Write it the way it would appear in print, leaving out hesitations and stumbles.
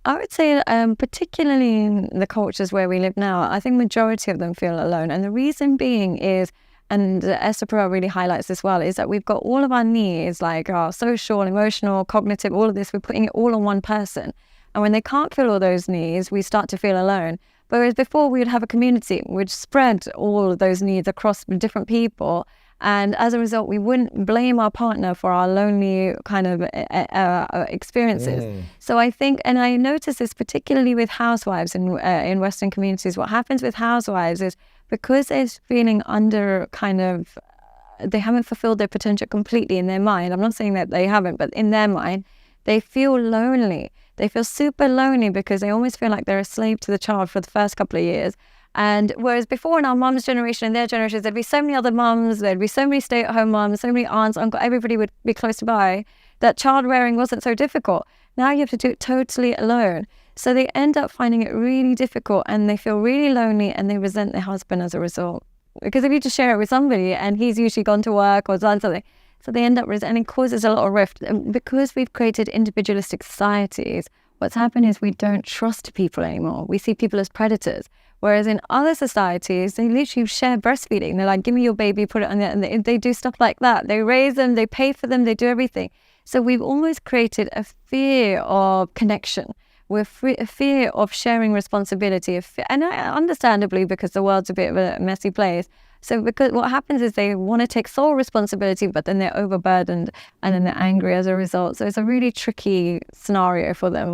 I would say, particularly in the cultures where we live now, I think majority of them feel alone. And the reason being is, and Esther Perel really highlights this well, is that we've got all of our needs, like our social, emotional, cognitive, all of this, we're putting it all on one person. And when they can't fill all those needs, we start to feel alone. Whereas before we would have a community, we'd spread all of those needs across different people. And as a result, we wouldn't blame our partner for our lonely kind of experiences. So I think, and I notice this particularly with housewives in Western communities, what happens with housewives is because they're feeling under kind of, they haven't fulfilled their potential completely in their mind. I'm not saying that they haven't, but in their mind, they feel lonely. They feel super lonely because they almost feel like they're a slave to the child for the first couple of years. And whereas before in our mums' generation and their generations, there'd be so many other mums, there'd be so many stay-at-home mums, so many aunts, uncle, everybody would be close by, that child rearing wasn't so difficult. Now you have to do it totally alone. So they end up finding it really difficult and they feel really lonely and they resent their husband as a result. Because if you just share it with somebody and he's usually gone to work or done something, so they end up and it causes a lot of rift. And because we've created individualistic societies, what's happened is we don't trust people anymore. We see people as predators. Whereas in other societies, they literally share breastfeeding. They're like, give me your baby, put it on there. And they do stuff like that. They raise them, they pay for them, they do everything. So we've almost created a fear of connection. We're a fear of sharing responsibility. And understandably, because the world's a bit of a messy place. So because what happens is they want to take sole responsibility, but then they're overburdened and then they're angry as a result. So it's a really tricky scenario for them.